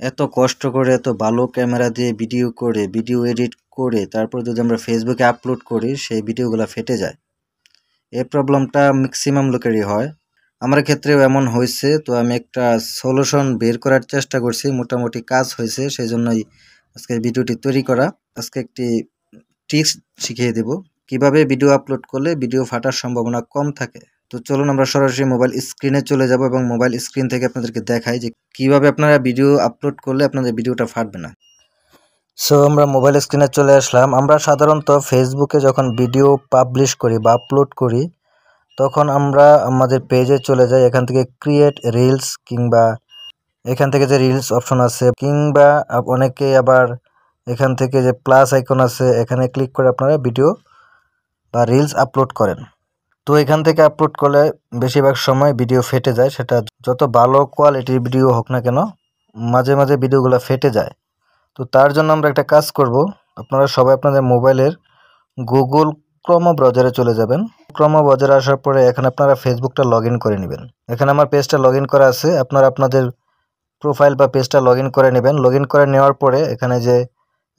এত কষ্ট করে এত ভালো ক্যামেরা দিয়ে ভিডিও করে ভিডিও এডিট করে তারপর যদি আমরা ফেসবুকে আপলোড করি সেই ভিডিওগুলো ফেটে যায়। এই প্রবলেমটা ম্যাক্সিমাম লোকেরই হয়, আমার ক্ষেত্রেও এমন হয়েছে। তো আমি একটা সলিউশন বের করার চেষ্টা করছি, মোটামুটি কাজ হয়েছে, সেই জন্যই আজকে ভিডিওটি তৈরি করা। আজকে একটি ট্রিক্স শিখিয়ে দেব কিভাবে ভিডিও আপলোড করলে ভিডিও ফাটার সম্ভাবনা কম থাকে। তো চলুন আমরা সরাসরি মোবাইল স্ক্রিনে চলে যাব এবং মোবাইল স্ক্রিন থেকে আপনাদেরকে দেখাই যে কিভাবে আপনারা ভিডিও আপলোড করলে আপনাদের ভিডিওটা ফাটবে না। সো আমরা মোবাইল স্ক্রিনে চলে আসলাম। আমরা সাধারণত ফেসবুকে যখন ভিডিও পাবলিশ করি বা আপলোড করি তখন আমরা আমাদের পেজে চলে যাই, এখান থেকে ক্রিয়েট রিলস কিংবা এখান থেকে যে রিলস অপশন আছে কিংবা অনেকেই আবার এখান থেকে যে প্লাস আইকন আছে এখানে ক্লিক করে আপনারা ভিডিও বা রিলস আপলোড করেন। তো এখান থেকে আপলোড করলে বেশিরভাগ সময় ভিডিও ফেটে যায়, সেটা যত ভালো কোয়ালিটির ভিডিও হোক না কেন মাঝে মাঝে ভিডিওগুলো ফেটে যায়। তো তার জন্য আমরা একটা কাজ করব, আপনারা সবাই আপনাদের মোবাইলের গুগল ক্রোম ব্রাউজারে চলে যাবেন। ক্রোম ব্রাউজারে আসার পরে এখানে আপনারা ফেসবুকটা লগ ইন করে নেবেন। এখানে আমার পেজটা লগ ইন করা আছে, আপনারা আপনাদের প্রোফাইল বা পেজটা লগ ইন করে নেবেন। লগ ইন করে নেওয়ার পরে এখানে যে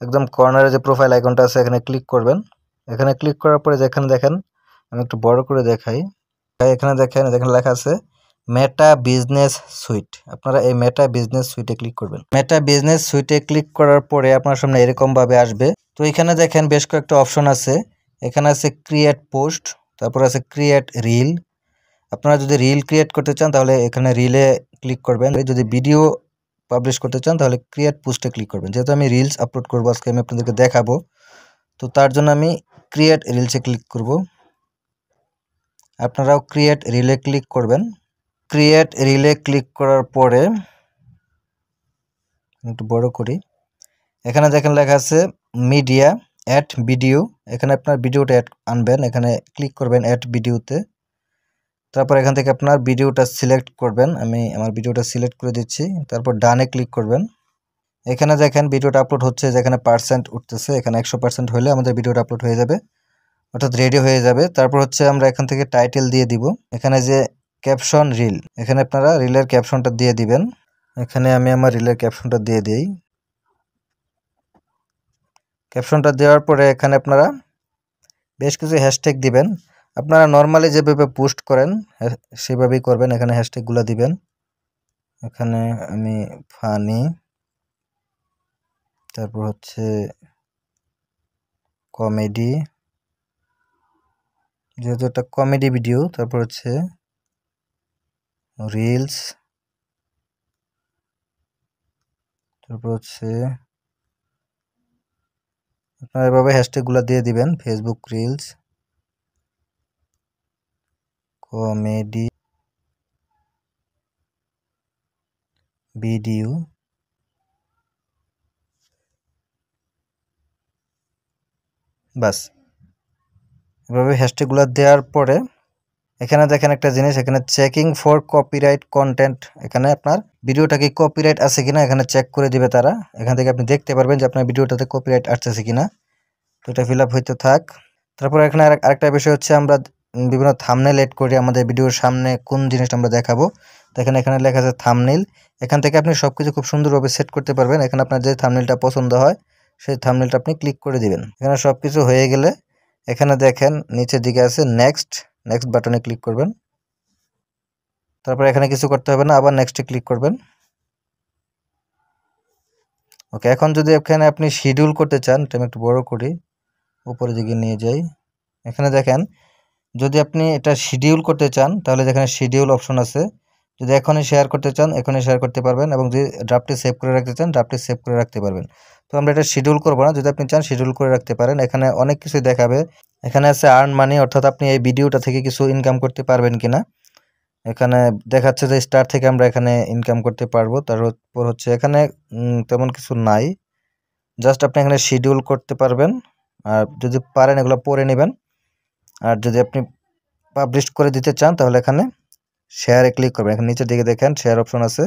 একদম কর্নারে যে প্রোফাইল আইকনটা আছে এখানে ক্লিক করবেন। এখানে ক্লিক করার পরে যেখানে দেখেন, আমি একটু বড় করে দেখাই, এখানে দেখেন এখানে লেখা আছে মেটা বিজনেস সুইট। আপনারা এই মেটা বিজনেস সুইটে ক্লিক করবেন। মেটা বিজনেস সুইটে ক্লিক করার পরে আপনার সামনে এরকম ভাবে আসবে। তো এখানে দেখেন বেশ কয়েকটা অপশন আছে, এখানে আছে ক্রিয়েট পোস্ট, তারপর আছে ক্রিয়েট রিল। আপনারা যদি রিল ক্রিয়েট করতে চান তাহলে এখানে রিলে ক্লিক করবেন, যদি ভিডিও পাবলিশ করতে চান তাহলে ক্রিয়েট পোস্টে ক্লিক করবেন। যেহেতু আমি রিলস আপলোড করবো আজকে, আমি আপনাদেরকে দেখাবো, তো তার জন্য আমি ক্রিয়েট রিলসে ক্লিক করব। আপনারাও ক্রিয়েট রিলে ক্লিক করবেন। ক্রিয়েট রিলে ক্লিক করার পরে একটু বড় করি, এখানে দেখেন লেখা আছে মিডিয়া অ্যাড ভিডিও। এখানে আপনার ভিডিওটা অ্যাড আনবেন, এখানে ক্লিক করবেন অ্যাড ভিডিওতে। তারপর এখান থেকে আপনার ভিডিওটা সিলেক্ট করবেন, আমি আমার ভিডিওটা সিলেক্ট করে দিচ্ছি। তারপর ডানে ক্লিক করবেন। এখানে দেখেন ভিডিওটা আপলোড হচ্ছে, যেখানে পার্সেন্ট উঠতেছে, এখানে 100% হলে আমাদের ভিডিওটা আপলোড হয়ে যাবে, অর্থাৎ রেডি হয়ে যাবে। তারপর হচ্ছে আমরা এখান থেকে টাইটেল দিয়ে দিব, এখানে যে ক্যাপশন রিল, এখানে আপনারা রিলের ক্যাপশনটা দিয়ে দিবেন। এখানে আমি আমার রিলের ক্যাপশনটা দিয়ে দিই। ক্যাপশনটা দেওয়ার পরে এখানে আপনারা বেশ কিছু হ্যাশট্যাগ দিবেন। আপনারা নর্মালি যেভাবে পোস্ট করেন সেভাবেই করবেন, এখানে হ্যাশট্যাগুলো দিবেন। এখানে আমি ফানি, তারপর হচ্ছে কমেডি, যেহেতু একটা কমেডি ভিডিও, তারপর হচ্ছে রিলস, তারপর হচ্ছে আপনারা এভাবে হ্যাশট্যাগুলো দিয়ে দিবেন, ফেসবুক রিলস, কমেডি ভিডিও, বাস এভাবে হ্যাশট্যাগুলো দেওয়ার পরে এখানে দেখেন একটা জিনিস, এখানে চেকিং ফর কপিরাইট কন্টেন্ট, এখানে আপনার ভিডিওটা কি কপিরাইট আছে কিনা এখানে চেক করে দিবে তারা। এখান থেকে আপনি দেখতে পারবেন যে আপনার ভিডিওটাতে কপিরাইট আসছে কিনা। তো এটা ফিল আপ হইতে থাক। তারপর এখানে আরেকটা বিষয় হচ্ছে আমরা বিভিন্ন থাম্বনেল এড করি আমাদের ভিডিওর সামনে কোন জিনিসটা আমরা দেখাবো। তো এখানে লেখা আছে থাম্বনেল, এখান থেকে আপনি সবকিছু খুব সুন্দরভাবে সেট করতে পারবেন। এখানে আপনার যে থাম্বনেলটা পছন্দ হয় সেই থাম্বনেলটা আপনি ক্লিক করে দিবেন। এখানে সবকিছু হয়ে গেলে এখানে দেখেন নিচের দিকে আছে নেক্সট বাটনে ক্লিক করবেন। তারপর এখানে কিছু করতে হবে না, আবার নেক্সটে ক্লিক করবেন। ওকে, এখন যদি এখানে আপনি শিডিউল করতে চান, এটা আমি একটু বড় করি, উপরের দিকে নিয়ে যাই। এখানে দেখেন যদি আপনি এটা শিডিউল করতে চান তাহলে এখানে শিডিউল অপশন আছে, যদি এখনই শেয়ার করতে চান এখনই শেয়ার করতে পারবেন, এবং যদি ড্রাফটে সেভ করে রাখতে চান ড্রাফটে সেভ করে রাখতে পারবেন। তো আমরা এটা শিডিউল করব না, যদি আপনি চান শিডিউল করে রাখতে পারেন। এখানে অনেক কিছু দেখাবে, এখানে আছে আর্ন মানি, অর্থাৎ আপনি এই ভিডিওটা থেকে কিছু ইনকাম করতে পারবেন কিনা। এখানে দেখাচ্ছে যে স্টার থেকে আমরা এখানে ইনকাম করতে পারবো। তারপর হচ্ছে এখানে তেমন কিছু নাই, জাস্ট আপনি এখানে শিডিউল করতে পারবেন, আর যদি পারেন এগুলো পড়ে নেবেন। আর যদি আপনি পাবলিশ করে দিতে চান তাহলে এখানে শেয়ারে ক্লিক করবেন। এখানে নিচের দিকে দেখেন শেয়ার অপশন আছে,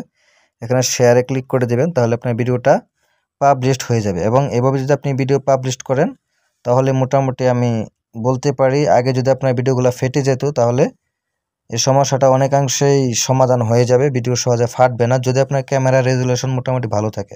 এখানে শেয়ারে ক্লিক করে দিবেন, তাহলে আপনার ভিডিওটা পাবলিশড হয়ে যাবে। এবং এভাবে যদি আপনি ভিডিও পাবলিশ করেন তাহলে মোটামুটি আমি বলতে পারি আগে যদি আপনার ভিডিওগুলো ফেটে যেত তাহলে এই সমস্যাটা অনেকাংশেই সমাধান হয়ে যাবে, ভিডিও সহজে ফাটবে না যদি আপনার ক্যামেরা রেজুলেশন মোটামুটি ভালো থাকে।